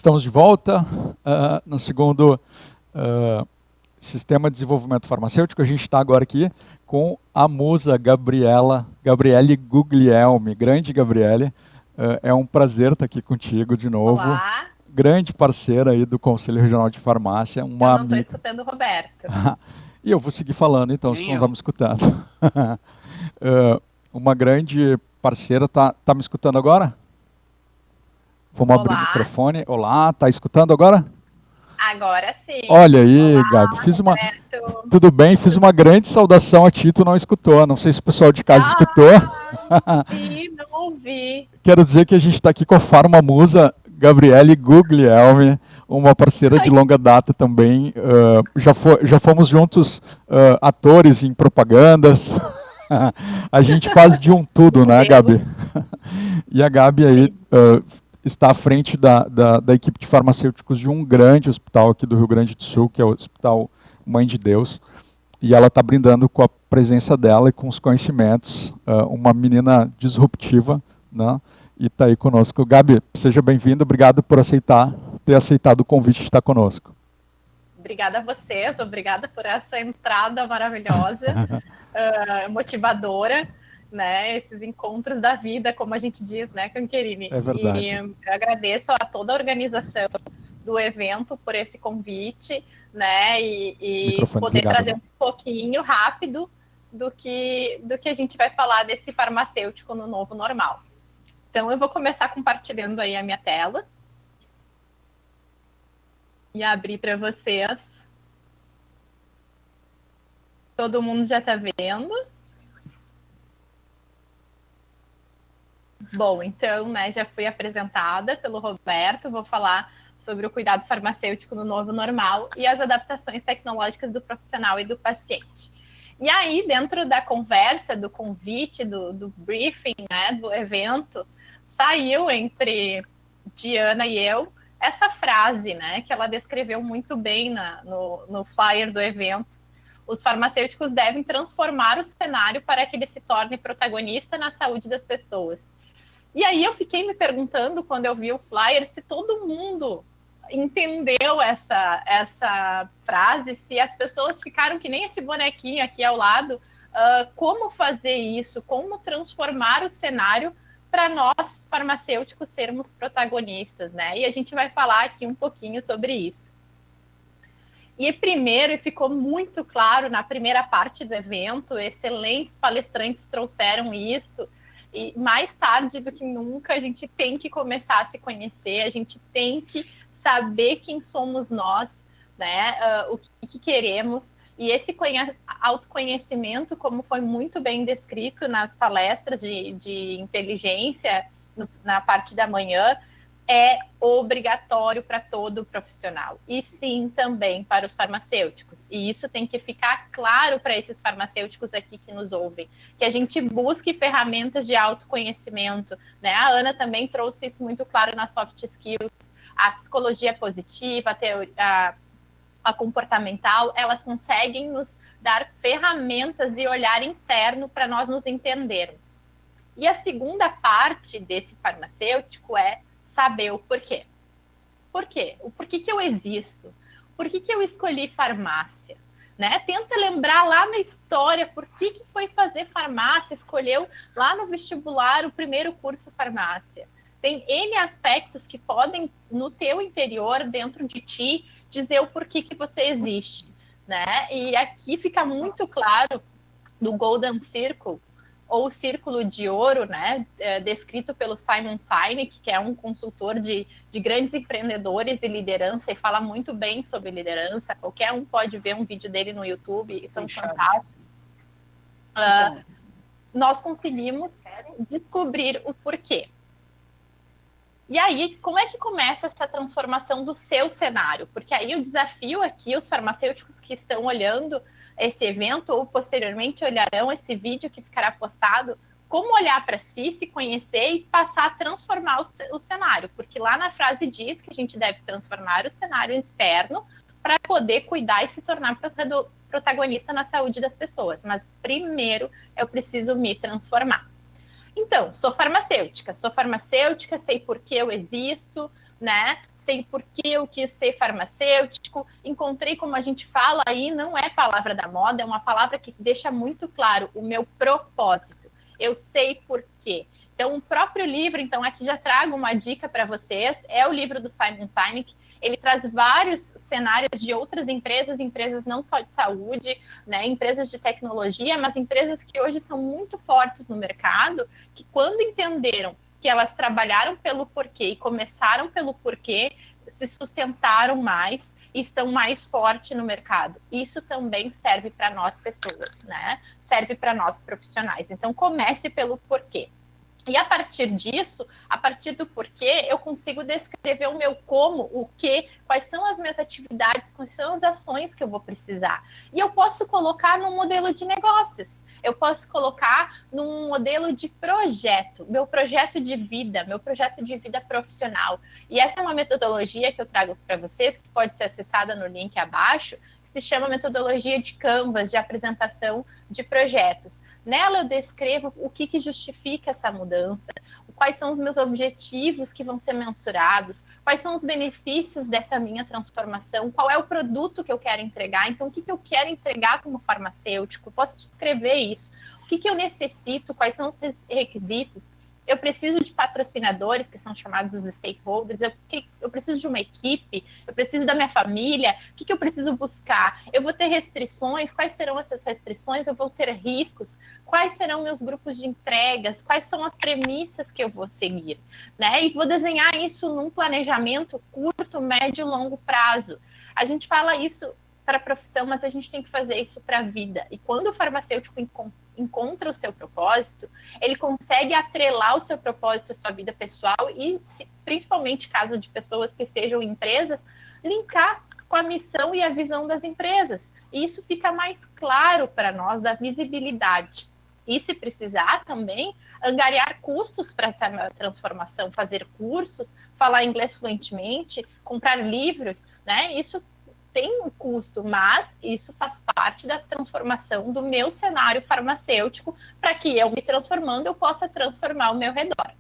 Estamos de volta no segundo Sistema de Desenvolvimento Farmacêutico. A gente está agora aqui com a musa Gabriele Guglielmi. Grande Gabriele, é um prazer estar aqui contigo de novo. Olá. Grande parceira aí do Conselho Regional de Farmácia. Eu não estou escutando o Roberto. E eu vou seguir falando, então, se não está me escutando. Uma grande parceira, tá me escutando agora? Vamos abrir o microfone. Olá, tá escutando agora? Agora sim. Olha aí, Olá, Gabi, tudo bem? Fiz uma bem? grande saudação a ti, tu não escutou. Não sei se o pessoal de casa escutou. Sim, não ouvi. Quero dizer que a gente está aqui com a farmamusa Gabriele Guglielmi, uma parceira de longa data também. Já fomos juntos atores em propagandas. A gente faz de um tudo, né, Gabi? E a Gabi aí está à frente da equipe de farmacêuticos de um grande hospital aqui do Rio Grande do Sul, que é o Hospital Mãe de Deus. E ela está brindando com a presença dela e com os conhecimentos. Uma menina disruptiva, né? E está aí conosco. Gabi, seja bem-vinda. Obrigado por ter aceitado o convite de estar conosco. Obrigada a vocês. Obrigada por essa entrada maravilhosa, motivadora. Né, esses encontros da vida, como a gente diz, né, Canquerini? É verdade. E eu agradeço a toda a organização do evento por esse convite, né, e poder trazer um pouquinho rápido do que a gente vai falar desse farmacêutico no novo normal. Então, eu vou começar compartilhando aí a minha tela e abrir para vocês. Todo mundo já está vendo? Bom, então, né, já fui apresentada pelo Roberto, vou falar sobre o cuidado farmacêutico no novo normal e as adaptações tecnológicas do profissional e do paciente. E aí, dentro da conversa, do convite, do briefing, né, do evento, saiu entre Diana e eu essa frase, né, que ela descreveu muito bem no flyer do evento. Os farmacêuticos devem transformar o cenário para que ele se torne protagonista na saúde das pessoas. E aí eu fiquei me perguntando, quando eu vi o flyer, se todo mundo entendeu essa frase, se as pessoas ficaram que nem esse bonequinho aqui ao lado, como fazer isso, como transformar o cenário para nós, farmacêuticos, sermos protagonistas, né? E a gente vai falar aqui um pouquinho sobre isso. E primeiro, ficou muito claro na primeira parte do evento, excelentes palestrantes trouxeram isso, e mais tarde do que nunca, a gente tem que começar a se conhecer, a gente tem que saber quem somos nós, né? O que queremos. E esse autoconhecimento, como foi muito bem descrito nas palestras de inteligência, na parte da manhã, é obrigatório para todo profissional. E sim, também para os farmacêuticos. E isso tem que ficar claro para esses farmacêuticos aqui que nos ouvem. Que a gente busque ferramentas de autoconhecimento. Né? A Ana também trouxe isso muito claro nas soft skills. A psicologia positiva, a comportamental, elas conseguem nos dar ferramentas e olhar interno para nós nos entendermos. E a segunda parte desse farmacêutico é saber o porquê. Por quê? O porquê que eu existo? Por que eu escolhi farmácia? Né? Tenta lembrar lá na história por que foi fazer farmácia, escolheu lá no vestibular o primeiro curso farmácia. Tem N aspectos que podem, no teu interior, dentro de ti, dizer o porquê que você existe. Né? E aqui fica muito claro do Golden Circle, ou Círculo de Ouro, né, descrito pelo Simon Sinek, que é um consultor de grandes empreendedores e liderança, e fala muito bem sobre liderança. Qualquer um pode ver um vídeo dele no YouTube, e são fantásticos. Nós conseguimos descobrir o porquê. E aí, como é que começa essa transformação do seu cenário? Porque aí o desafio aqui, os farmacêuticos que estão olhando esse evento ou posteriormente olharão esse vídeo que ficará postado, como olhar para si, se conhecer e passar a transformar o cenário. Porque lá na frase diz que a gente deve transformar o cenário externo para poder cuidar e se tornar protagonista na saúde das pessoas. Mas primeiro eu preciso me transformar. Então, sou farmacêutica, sei por que eu existo, né? Sei por que eu quis ser farmacêutico, encontrei, como a gente fala aí, não é palavra da moda, é uma palavra que deixa muito claro o meu propósito. Eu sei por quê. Então, o próprio livro, então, aqui já trago uma dica para vocês, é o livro do Simon Sinek. Ele traz vários cenários de outras empresas, empresas não só de saúde, né, empresas de tecnologia, mas empresas que hoje são muito fortes no mercado, que quando entenderam que elas trabalharam pelo porquê e começaram pelo porquê, se sustentaram mais e estão mais fortes no mercado. Isso também serve para nós pessoas, né? Serve para nós profissionais. Então, comece pelo porquê. E a partir disso, a partir do porquê, eu consigo descrever o meu como, o que, quais são as minhas atividades, quais são as ações que eu vou precisar. E eu posso colocar num modelo de negócios, eu posso colocar num modelo de projeto, meu projeto de vida, meu projeto de vida profissional. E essa é uma metodologia que eu trago para vocês, que pode ser acessada no link abaixo, que se chama metodologia de Canvas, de apresentação de projetos. Nela eu descrevo o que justifica essa mudança, quais são os meus objetivos que vão ser mensurados, quais são os benefícios dessa minha transformação, qual é o produto que eu quero entregar, então o que eu quero entregar como farmacêutico, posso descrever isso, o que eu necessito, quais são os requisitos. Eu preciso de patrocinadores, que são chamados os stakeholders, eu preciso de uma equipe, eu preciso da minha família, o que eu preciso buscar? Eu vou ter restrições, quais serão essas restrições? Eu vou ter riscos, quais serão meus grupos de entregas, quais são as premissas que eu vou seguir, né? E vou desenhar isso num planejamento curto, médio e longo prazo. A gente fala isso para a profissão, mas a gente tem que fazer isso para a vida. E quando o farmacêutico encontra o seu propósito, ele consegue atrelar o seu propósito à sua vida pessoal e, principalmente caso de pessoas que estejam em empresas, linkar com a missão e a visão das empresas. E isso fica mais claro para nós, da visibilidade. E se precisar também, angariar custos para essa transformação, fazer cursos, falar inglês fluentemente, comprar livros, né? Isso tem um custo, mas isso faz parte da transformação do meu cenário farmacêutico para que eu me transformando, eu possa transformar o meu redor.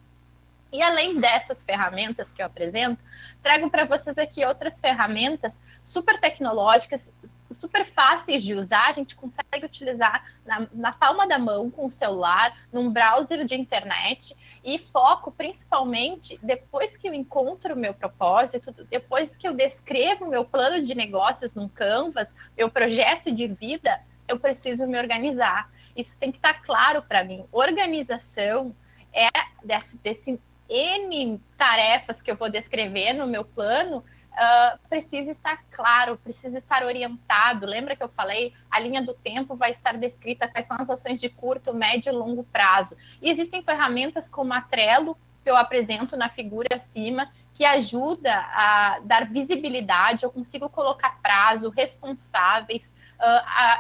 E além dessas ferramentas que eu apresento, trago para vocês aqui outras ferramentas super tecnológicas, super fáceis de usar. A gente consegue utilizar na palma da mão, com o celular, num browser de internet, e foco principalmente depois que eu encontro o meu propósito, depois que eu descrevo o meu plano de negócios num Canvas, meu projeto de vida, eu preciso me organizar. Isso tem que estar claro para mim. Organização é desse N tarefas que eu vou descrever no meu plano, precisa estar claro, precisa estar orientado. Lembra que eu falei? A linha do tempo vai estar descrita quais são as ações de curto, médio e longo prazo. E existem ferramentas como a Trello, que eu apresento na figura acima, que ajuda a dar visibilidade. Eu consigo colocar prazo, responsáveis,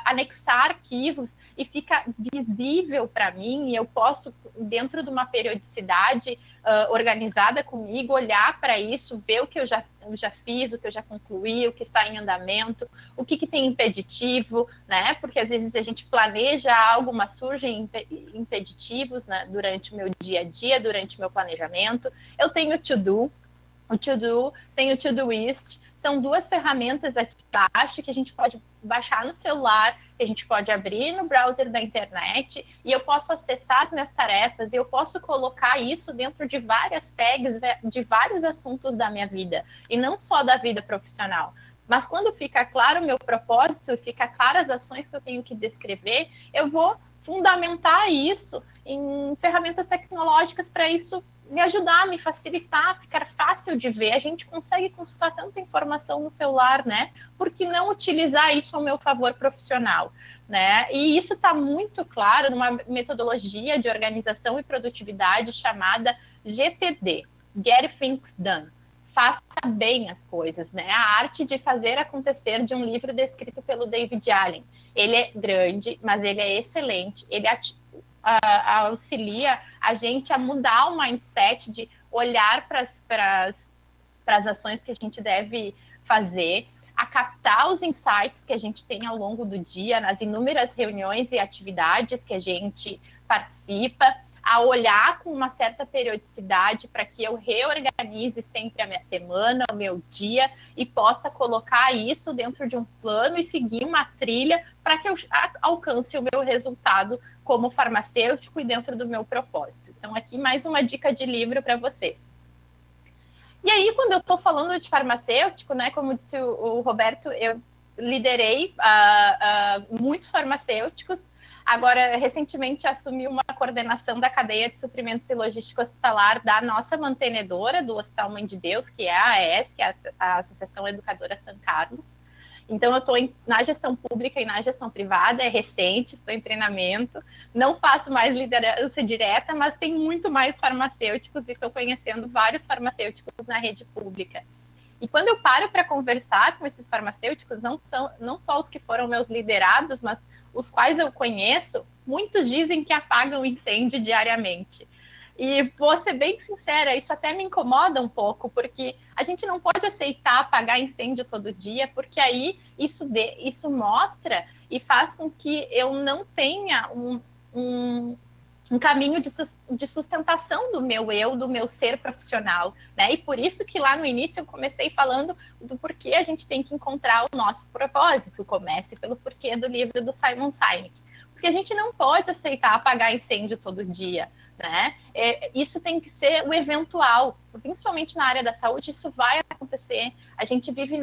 anexar arquivos e fica visível para mim, e eu posso, dentro de uma periodicidade organizada comigo, olhar para isso, ver o que eu já fiz, o que eu já concluí, o que está em andamento, o que tem impeditivo, né? Porque às vezes a gente planeja algo, mas surgem impeditivos, né, durante o meu dia a dia, durante o meu planejamento. Eu tenho To-Do, o To-Do, tem o To-Doist, são duas ferramentas aqui embaixo que a gente pode baixar no celular, que a gente pode abrir no browser da internet, e eu posso acessar as minhas tarefas, e eu posso colocar isso dentro de várias tags, de vários assuntos da minha vida, e não só da vida profissional. Mas quando fica claro o meu propósito, fica claro as ações que eu tenho que descrever, eu vou fundamentar isso em ferramentas tecnológicas para isso me ajudar, me facilitar, ficar fácil de ver. A gente consegue consultar tanta informação no celular, né? Por que não utilizar isso ao meu favor profissional, né? E isso está muito claro numa metodologia de organização e produtividade chamada GTD, Get Things Done. Faça bem as coisas, né? A arte de fazer acontecer, de um livro descrito pelo David Allen. Ele é grande, mas ele é excelente. Ele auxilia a gente a mudar o mindset de olhar para as ações que a gente deve fazer, a captar os insights que a gente tem ao longo do dia, nas inúmeras reuniões e atividades que a gente participa, a olhar com uma certa periodicidade para que eu reorganize sempre a minha semana, o meu dia, e possa colocar isso dentro de um plano e seguir uma trilha para que eu alcance o meu resultado como farmacêutico e dentro do meu propósito. Então, aqui mais uma dica de livro para vocês. E aí, quando eu estou falando de farmacêutico, né, como disse o Roberto, eu liderei muitos farmacêuticos. Agora, recentemente, assumi uma coordenação da cadeia de suprimentos e logística hospitalar da nossa mantenedora, do Hospital Mãe de Deus, que é a AES, que é a Associação Educadora São Carlos. Então, eu estou na gestão pública e na gestão privada, é recente, estou em treinamento, não faço mais liderança direta, mas tem muito mais farmacêuticos e estou conhecendo vários farmacêuticos na rede pública. E quando eu paro para conversar com esses farmacêuticos, não só os que foram meus liderados, mas os quais eu conheço, muitos dizem que apagam incêndio diariamente. E vou ser bem sincera, isso até me incomoda um pouco, porque a gente não pode aceitar apagar incêndio todo dia, porque aí isso mostra e faz com que eu não tenha um caminho de sustentação do meu eu, do meu ser profissional, né? E por isso que lá no início eu comecei falando do porquê a gente tem que encontrar o nosso propósito. Comece pelo porquê do livro do Simon Sinek. Porque a gente não pode aceitar apagar incêndio todo dia, né? Isso tem que ser o eventual, principalmente na área da saúde, isso vai acontecer. A gente vive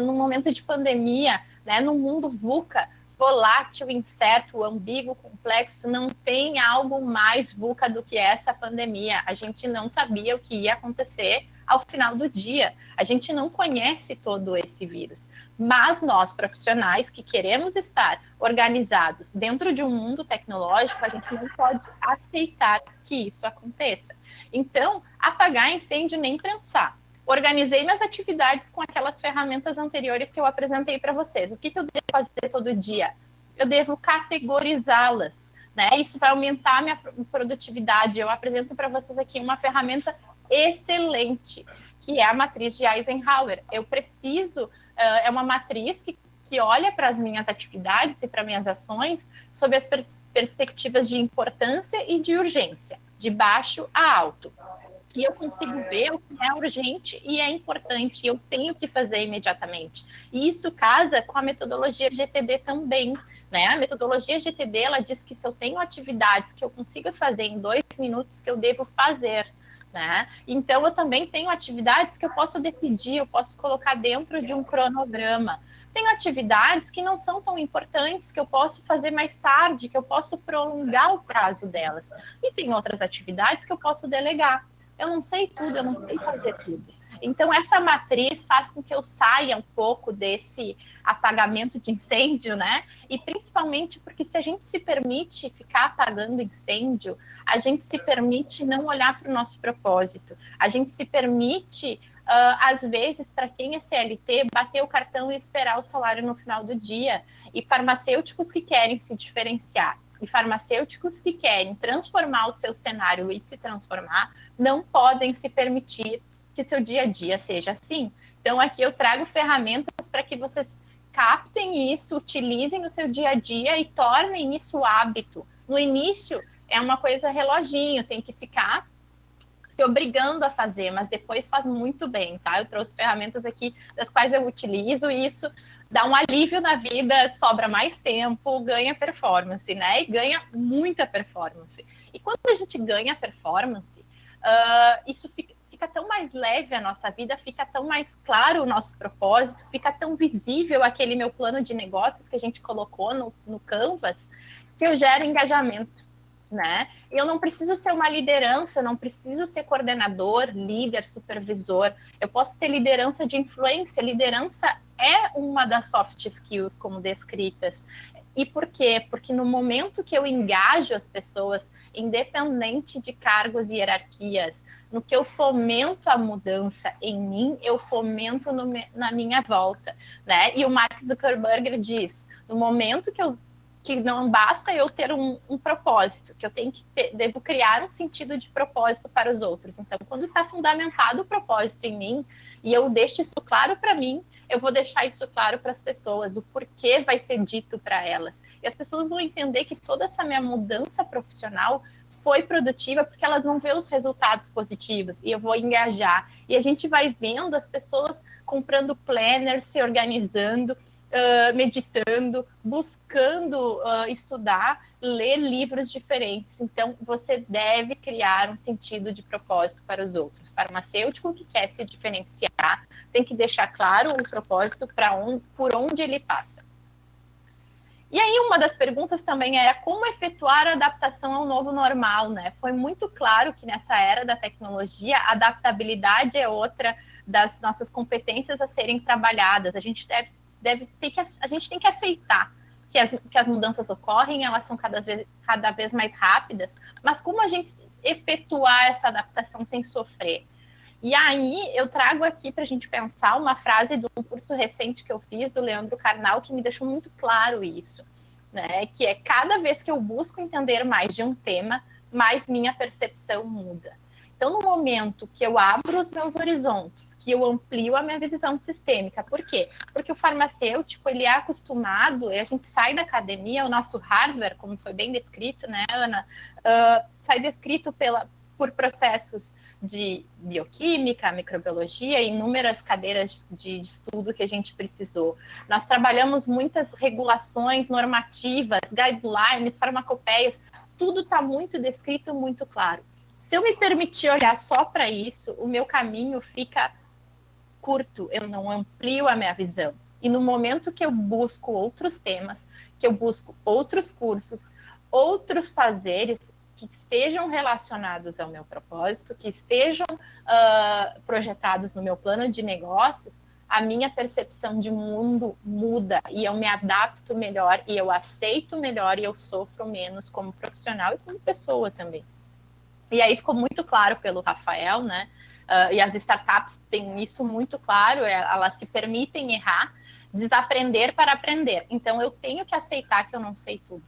num momento de pandemia, né? Num mundo VUCA, volátil, incerto, ambíguo, complexo, não tem algo mais VUCA do que essa pandemia. A gente não sabia o que ia acontecer ao final do dia. A gente não conhece todo esse vírus. Mas nós, profissionais que queremos estar organizados dentro de um mundo tecnológico, a gente não pode aceitar que isso aconteça. Então, apagar incêndio nem pensar. Organizei minhas atividades com aquelas ferramentas anteriores que eu apresentei para vocês. O que eu devo fazer todo dia? Eu devo categorizá-las, né? Isso vai aumentar a minha produtividade. Eu apresento para vocês aqui uma ferramenta excelente, que é a matriz de Eisenhower. Eu preciso, é uma matriz que olha para as minhas atividades e para minhas ações sob as perspectivas de importância e de urgência, de baixo a alto. E eu consigo ver o que é urgente e é importante, eu tenho que fazer imediatamente. E isso casa com a metodologia GTD também, né? A metodologia GTD, ela diz que se eu tenho atividades que eu consigo fazer em 2 minutos, que eu devo fazer, né? Então, eu também tenho atividades que eu posso decidir, eu posso colocar dentro de um cronograma. Tenho atividades que não são tão importantes, que eu posso fazer mais tarde, que eu posso prolongar o prazo delas. E tem outras atividades que eu posso delegar. Eu não sei tudo, eu não sei fazer tudo. Então, essa matriz faz com que eu saia um pouco desse apagamento de incêndio, né? E principalmente porque se a gente se permite ficar apagando incêndio, a gente se permite não olhar para o nosso propósito. A gente se permite, às vezes, para quem é CLT, bater o cartão e esperar o salário no final do dia. E farmacêuticos que querem se diferenciar e farmacêuticos que querem transformar o seu cenário e se transformar, não podem se permitir que seu dia a dia seja assim. Então, aqui eu trago ferramentas para que vocês captem isso, utilizem no seu dia a dia e tornem isso hábito. No início, é uma coisa reloginho, tem que ficar se obrigando a fazer, mas depois faz muito bem, tá? Eu trouxe ferramentas aqui das quais eu utilizo e isso dá um alívio na vida, sobra mais tempo, ganha performance, né? E ganha muita performance. E quando a gente ganha performance, isso fica tão mais leve a nossa vida, fica tão mais claro o nosso propósito, fica tão visível aquele meu plano de negócios que a gente colocou no Canvas, que eu gero engajamento, né? Eu não preciso ser uma liderança, não preciso ser coordenador, líder, supervisor. Eu posso ter liderança de influência. Liderança é uma das soft skills como descritas. E por quê? Porque no momento que eu engajo as pessoas, independente de cargos e hierarquias, no que eu fomento a mudança em mim, eu fomento na minha volta, né? E o Mark Zuckerberg diz, no momento que não basta eu ter um propósito, que eu devo criar um sentido de propósito para os outros. Então, quando está fundamentado o propósito em mim, e eu deixo isso claro para mim, eu vou deixar isso claro para as pessoas, o porquê vai ser dito para elas. E as pessoas vão entender que toda essa minha mudança profissional foi produtiva, porque elas vão ver os resultados positivos e eu vou engajar. E a gente vai vendo as pessoas comprando planner, se organizando, meditando, buscando estudar, ler livros diferentes. Então, você deve criar um sentido de propósito para os outros. Farmacêutico que quer se diferenciar tem que deixar claro o propósito por onde ele passa. E aí, uma das perguntas também era como efetuar a adaptação ao novo normal, né? Foi muito claro que nessa era da tecnologia, a adaptabilidade é outra das nossas competências a serem trabalhadas. A gente a gente tem que aceitar que as mudanças ocorrem, elas são cada vez mais rápidas, mas como a gente efetuar essa adaptação sem sofrer? E aí eu trago aqui para a gente pensar uma frase de um curso recente que eu fiz, do Leandro Carnal, que me deixou muito claro isso, né? Que é cada vez que eu busco entender mais de um tema, mais minha percepção muda. Então, no momento que eu abro os meus horizontes, que eu amplio a minha visão sistêmica, por quê? Porque o farmacêutico, ele é acostumado, e a gente sai da academia, o nosso hardware, como foi bem descrito, né, Ana, sai descrito por processos de bioquímica, microbiologia, inúmeras cadeiras de estudo que a gente precisou. Nós trabalhamos muitas regulações normativas, guidelines, farmacopeias, tudo está muito descrito, muito claro. Se eu me permitir olhar só para isso, o meu caminho fica curto, eu não amplio a minha visão. E no momento que eu busco outros temas, que eu busco outros cursos, outros fazeres, que estejam relacionados ao meu propósito, que estejam projetados no meu plano de negócios, a minha percepção de mundo muda e eu me adapto melhor e eu aceito melhor e eu sofro menos como profissional e como pessoa também. E aí ficou muito claro pelo Rafael, né? E as startups têm isso muito claro, elas se permitem errar, desaprender para aprender. Então eu tenho que aceitar que eu não sei tudo.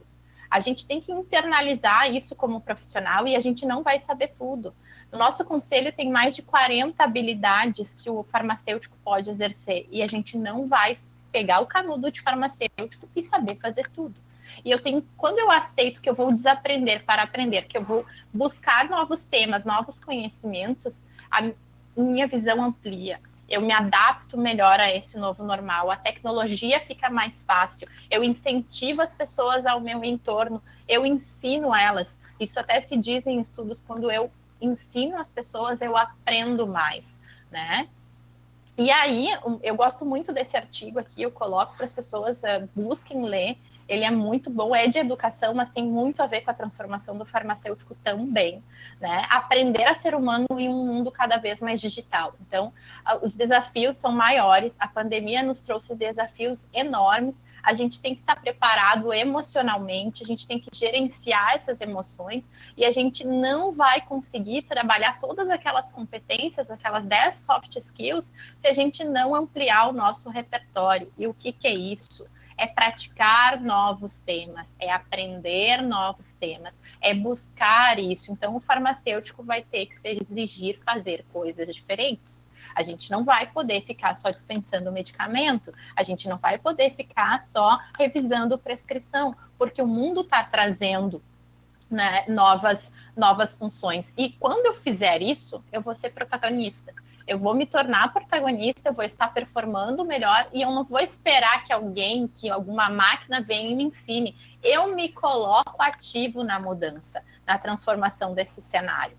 A gente tem que internalizar isso como profissional e a gente não vai saber tudo. No nosso conselho tem mais de 40 habilidades que o farmacêutico pode exercer e a gente não vai pegar o canudo de farmacêutico e saber fazer tudo. E quando eu aceito que eu vou desaprender para aprender, que eu vou buscar novos temas, novos conhecimentos, a minha visão amplia. Eu me adapto melhor a esse novo normal, a tecnologia fica mais fácil, eu incentivo as pessoas ao meu entorno, eu ensino elas. Isso até se diz em estudos, quando eu ensino as pessoas, eu aprendo mais, né? E aí, eu gosto muito desse artigo aqui, eu coloco para as pessoas busquem ler. Ele é muito bom, é de educação, mas tem muito a ver com a transformação do farmacêutico também, né? Aprender a ser humano em um mundo cada vez mais digital. Então, os desafios são maiores, a pandemia nos trouxe desafios enormes, a gente tem que estar preparado emocionalmente, a gente tem que gerenciar essas emoções e a gente não vai conseguir trabalhar todas aquelas competências, aquelas 10 soft skills, se a gente não ampliar o nosso repertório. E o que é isso? É praticar novos temas, é aprender novos temas, é buscar isso. Então, o farmacêutico vai ter que se exigir fazer coisas diferentes. A gente não vai poder ficar só dispensando medicamento, a gente não vai poder ficar só revisando prescrição, porque o mundo está trazendo, né, novas funções. E quando eu fizer isso, eu vou ser protagonista. Eu vou me tornar protagonista, eu vou estar performando melhor e eu não vou esperar que alguma máquina venha e me ensine. Eu me coloco ativo na mudança, na transformação desse cenário.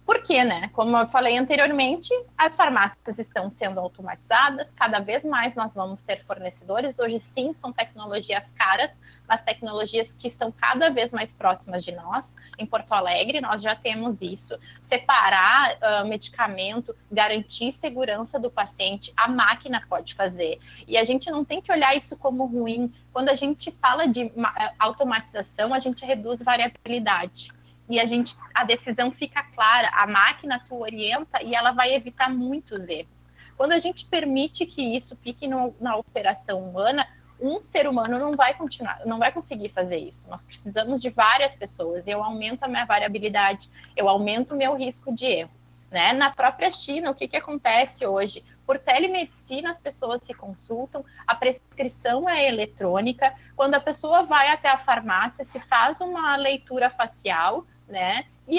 Por quê, né? Como eu falei anteriormente, as farmácias estão sendo automatizadas, cada vez mais nós vamos ter fornecedores. Hoje, sim, são tecnologias caras, mas tecnologias que estão cada vez mais próximas de nós. Em Porto Alegre, nós já temos isso. Separar medicamento, garantir segurança do paciente, a máquina pode fazer. E a gente não tem que olhar isso como ruim. Quando a gente fala de automatização, a gente reduz variabilidade. E a decisão fica clara, a máquina tu orienta e ela vai evitar muitos erros. Quando a gente permite que isso fique na operação humana, um ser humano não vai conseguir fazer isso. Nós precisamos de várias pessoas, eu aumento a minha variabilidade, eu aumento o meu risco de erro. né? Na própria China, o que acontece hoje? Por telemedicina, as pessoas se consultam, a prescrição é eletrônica. Quando a pessoa vai até a farmácia, se faz uma leitura facial, né? E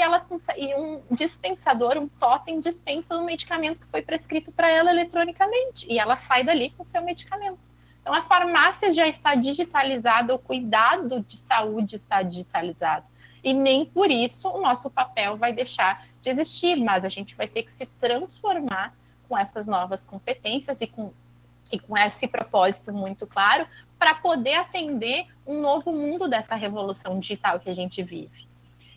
um dispensador, um totem, dispensa o medicamento que foi prescrito para ela eletronicamente. E ela sai dali com o seu medicamento. Então, a farmácia já está digitalizada, o cuidado de saúde está digitalizado. E nem por isso o nosso papel vai deixar de existir, mas a gente vai ter que se transformar com essas novas competências e com esse propósito muito claro para poder atender um novo mundo dessa revolução digital que a gente vive.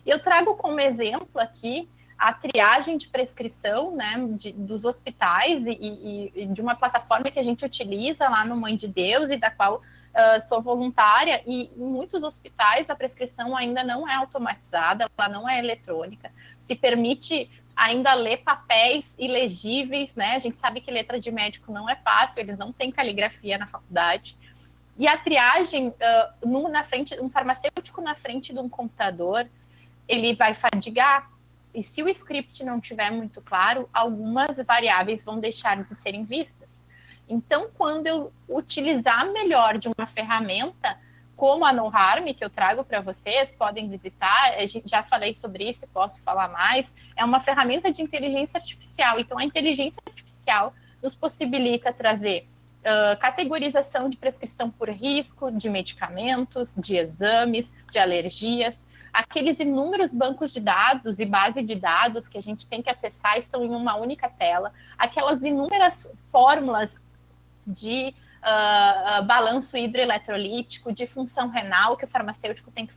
Eu trago como exemplo aqui a triagem de prescrição, né, dos hospitais e de uma plataforma que a gente utiliza lá no Mãe de Deus e da qual sou voluntária, e em muitos hospitais a prescrição ainda não é automatizada, ela não é eletrônica, se permite ainda ler papéis ilegíveis, né? A gente sabe que letra de médico não é fácil, eles não têm caligrafia na faculdade. E a triagem, um farmacêutico na frente de um computador, ele vai fadigar. E se o script não estiver muito claro, algumas variáveis vão deixar de serem vistas. Então, quando eu utilizar melhor de uma ferramenta, como a NoHarm, que eu trago para vocês, podem visitar, já falei sobre isso, posso falar mais, é uma ferramenta de inteligência artificial. Então, a inteligência artificial nos possibilita trazer categorização de prescrição por risco, de medicamentos, de exames, de alergias. Aqueles inúmeros bancos de dados e base de dados que a gente tem que acessar estão em uma única tela. Aquelas inúmeras fórmulas de balanço hidroeletrolítico, de função renal, que o farmacêutico tem que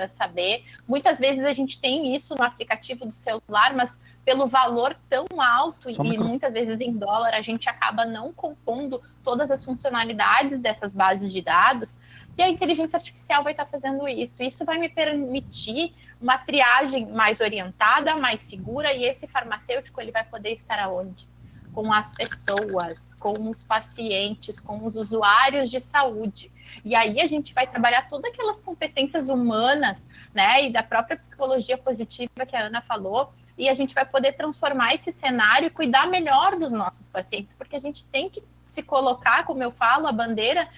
saber. Muitas vezes a gente tem isso no aplicativo do celular, mas pelo valor tão alto e muitas vezes em dólar, a gente acaba não compondo todas as funcionalidades dessas bases de dados, e a inteligência artificial vai estar fazendo isso. Isso vai me permitir uma triagem mais orientada, mais segura, e esse farmacêutico ele vai poder estar aonde? Com as pessoas, com os pacientes, com os usuários de saúde. E aí a gente vai trabalhar todas aquelas competências humanas, né, e da própria psicologia positiva que a Ana falou, e a gente vai poder transformar esse cenário e cuidar melhor dos nossos pacientes, porque a gente tem que se colocar, como eu falo, a bandeira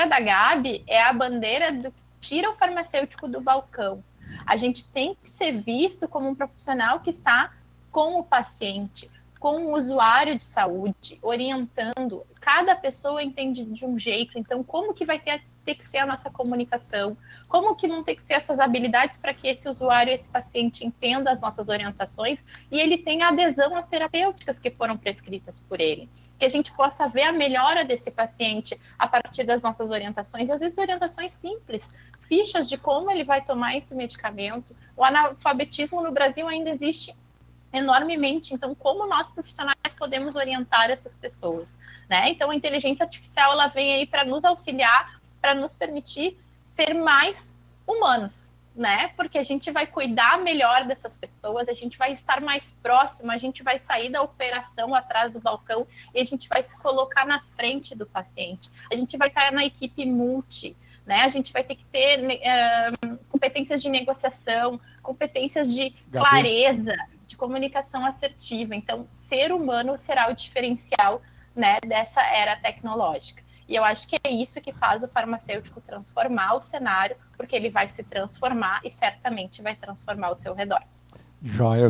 da Gabi é a bandeira do que tira o farmacêutico do balcão. A gente tem que ser visto como um profissional que está com o paciente, com o usuário de saúde, orientando. Cada pessoa entende de um jeito, então como que vai ter que ser a nossa comunicação? Como que vão ter que ser essas habilidades para que esse usuário, esse paciente entenda as nossas orientações e ele tenha adesão às terapêuticas que foram prescritas por ele? Que a gente possa ver a melhora desse paciente a partir das nossas orientações, às vezes orientações simples, fichas de como ele vai tomar esse medicamento. O analfabetismo no Brasil ainda existe enormemente. Então, como nós profissionais podemos orientar essas pessoas, né? Então, a inteligência artificial ela vem aí para nos auxiliar, para nos permitir ser mais humanos, né? Porque a gente vai cuidar melhor dessas pessoas, a gente vai estar mais próximo, a gente vai sair da operação atrás do balcão e a gente vai se colocar na frente do paciente. A gente vai estar na equipe multi, né? A gente vai ter que ter competências de negociação, competências de clareza, de comunicação assertiva. Então, ser humano será o diferencial, né, dessa era tecnológica. E eu acho que é isso que faz o farmacêutico transformar o cenário, porque ele vai se transformar e certamente vai transformar o seu redor. Joia,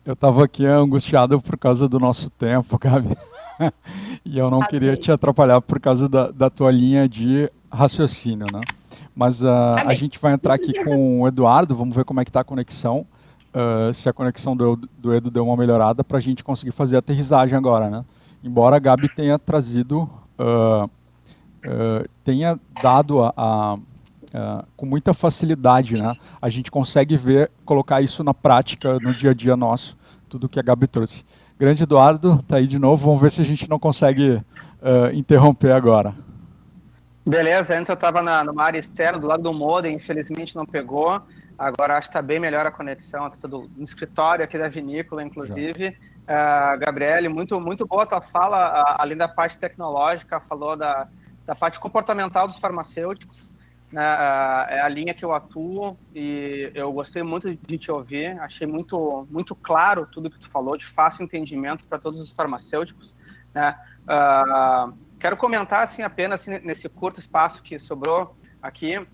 eu estava aqui angustiado por causa do nosso tempo, Gabi. E eu não queria te atrapalhar por causa da tua linha de raciocínio, né? Mas a gente vai entrar aqui com o Eduardo, vamos ver como é que está a conexão. Se a conexão do Edu deu uma melhorada para a gente conseguir fazer a aterrissagem agora, né? Embora a Gabi tenha trazido, tenha dado com muita facilidade, né? A gente consegue colocar isso na prática, no dia a dia nosso, tudo que a Gabi trouxe. Grande Eduardo, está aí de novo, vamos ver se a gente não consegue interromper agora. Beleza, antes eu estava numa área externa, do lado do modem, infelizmente não pegou. Agora acho que está bem melhor a conexão, está tudo no escritório aqui da vinícola, inclusive. Gabriele, muito boa a tua fala, além da parte tecnológica, falou da parte comportamental dos farmacêuticos. né, é a linha que eu atuo e eu gostei muito de te ouvir, achei muito, muito claro tudo que tu falou, de fácil entendimento para todos os farmacêuticos, né? Quero comentar assim, apenas assim, nesse curto espaço que sobrou aqui,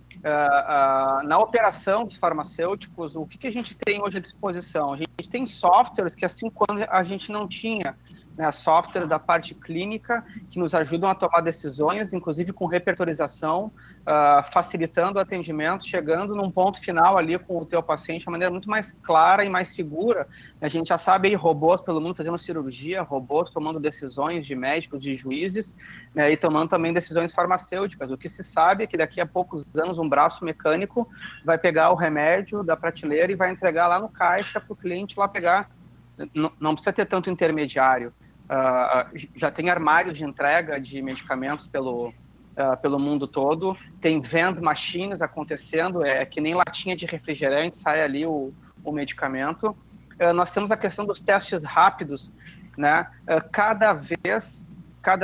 na operação dos farmacêuticos, o que a gente tem hoje à disposição? A gente tem softwares que há 5 anos a gente não tinha, né, softwares da parte clínica que nos ajudam a tomar decisões, inclusive com repertorização, facilitando o atendimento, chegando num ponto final ali com o teu paciente de uma maneira muito mais clara e mais segura. A gente já sabe aí robôs pelo mundo fazendo cirurgia, robôs tomando decisões de médicos, de juízes, né, e tomando também decisões farmacêuticas. O que se sabe é que daqui a poucos anos um braço mecânico vai pegar o remédio da prateleira e vai entregar lá no caixa para o cliente lá pegar. Não precisa ter tanto intermediário. Já tem armários de entrega de medicamentos pelo mundo todo, tem vending machines acontecendo, é que nem latinha de refrigerante, sai ali o medicamento. Nós temos a questão dos testes rápidos, né? Cada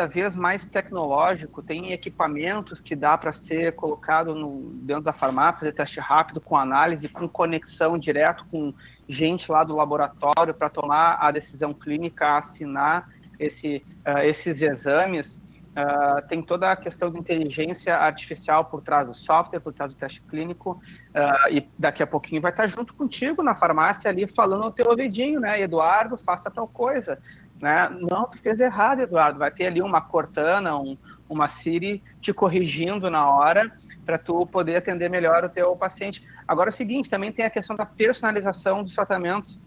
vez mais tecnológico, tem equipamentos que dá para ser colocado dentro da farmácia, fazer teste rápido, com análise, com conexão direto com gente lá do laboratório para tomar a decisão clínica, assinar esses exames. Tem toda a questão de inteligência artificial por trás do software, por trás do teste clínico, e daqui a pouquinho vai estar junto contigo na farmácia ali falando no teu ouvidinho, né? Eduardo, faça tal coisa, né? Não, tu fez errado, Eduardo. Vai ter ali uma Cortana, uma Siri te corrigindo na hora para tu poder atender melhor o teu paciente. Agora é o seguinte, também tem a questão da personalização dos tratamentos,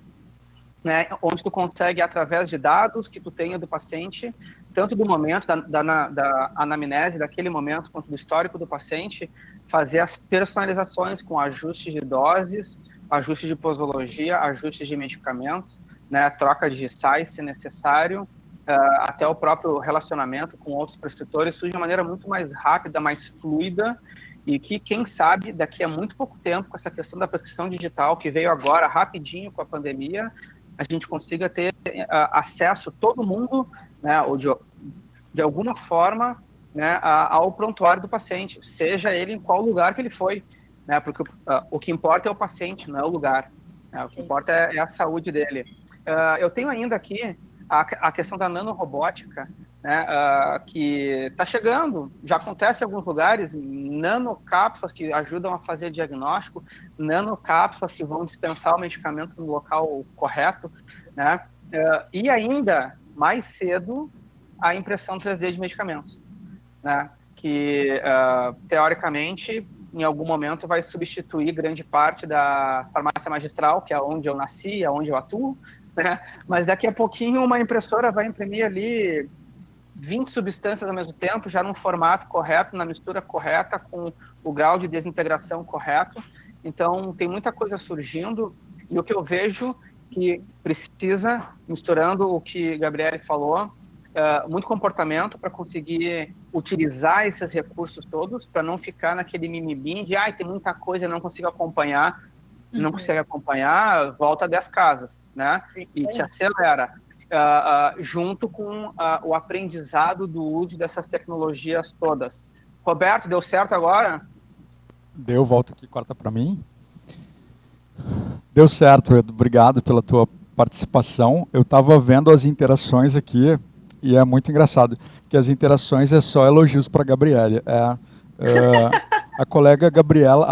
né, onde tu consegue, através de dados que tu tenha do paciente, tanto do momento, da anamnese daquele momento, quanto do histórico do paciente, fazer as personalizações com ajustes de doses, ajustes de posologia, ajustes de medicamentos, né, troca de sais, se necessário, até o próprio relacionamento com outros prescritores, tudo de maneira muito mais rápida, mais fluida, e que, quem sabe, daqui a muito pouco tempo, com essa questão da prescrição digital, que veio agora rapidinho com a pandemia, a gente consiga ter acesso, todo mundo, né, ou de alguma forma, né, ao prontuário do paciente, seja ele em qual lugar que ele foi, né, porque o que importa é o paciente, não é o lugar, né, o que importa é a saúde dele. Eu tenho ainda aqui a questão da nanorobótica, né, que está chegando, já acontece em alguns lugares, nanocápsulas que ajudam a fazer diagnóstico, nanocápsulas que vão dispensar o medicamento no local correto, né, e ainda mais cedo a impressão 3D de medicamentos, né, que teoricamente em algum momento vai substituir grande parte da farmácia magistral, que é onde eu nasci, é onde eu atuo, né, mas daqui a pouquinho uma impressora vai imprimir ali 20 substâncias ao mesmo tempo, já num formato correto, na mistura correta, com o grau de desintegração correto. Então, tem muita coisa surgindo, e o que eu vejo que precisa, misturando o que Gabriele falou, muito comportamento para conseguir utilizar esses recursos todos, para não ficar naquele mimimi de tem muita coisa, eu não consigo acompanhar, não consegue acompanhar, volta 10 casas, né? E te acelera. Junto com o aprendizado do uso dessas tecnologias todas. Roberto, deu certo agora? Deu, volta aqui, corta para mim. Deu certo, Edu, obrigado pela tua participação. Eu estava vendo as interações aqui e é muito engraçado que as interações é só elogios para a Gabriele. A colega Gabriela,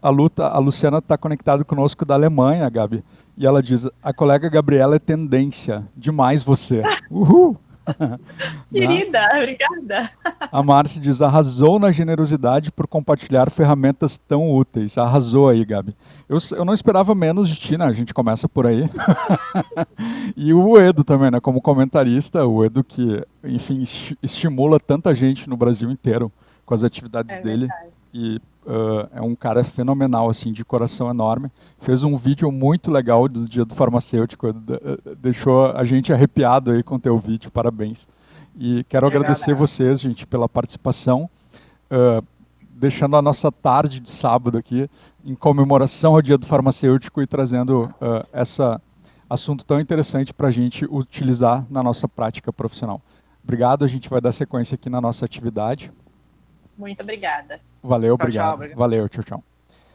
a Luciana está conectada conosco da Alemanha, Gabi, e ela diz, a colega Gabriela é tendência, demais você. Uhul! Querida, obrigada. A Márcia diz, arrasou na generosidade por compartilhar ferramentas tão úteis. Arrasou aí, Gabi. Eu não esperava menos de ti, né? A gente começa por aí. E o Edu também, né? Como comentarista, o Edu que, enfim, estimula tanta gente no Brasil inteiro com as atividades dele. E é um cara fenomenal, assim, de coração enorme. Fez um vídeo muito legal do Dia do Farmacêutico, deixou a gente arrepiado aí com o teu vídeo, parabéns. E quero agradecer vocês, gente, pela participação, deixando a nossa tarde de sábado aqui em comemoração ao Dia do Farmacêutico e trazendo esse assunto tão interessante para a gente utilizar na nossa prática profissional. Obrigado, a gente vai dar sequência aqui na nossa atividade. Muito obrigada. Valeu, Tchau, obrigado. obrigado. Valeu, tchau, tchau.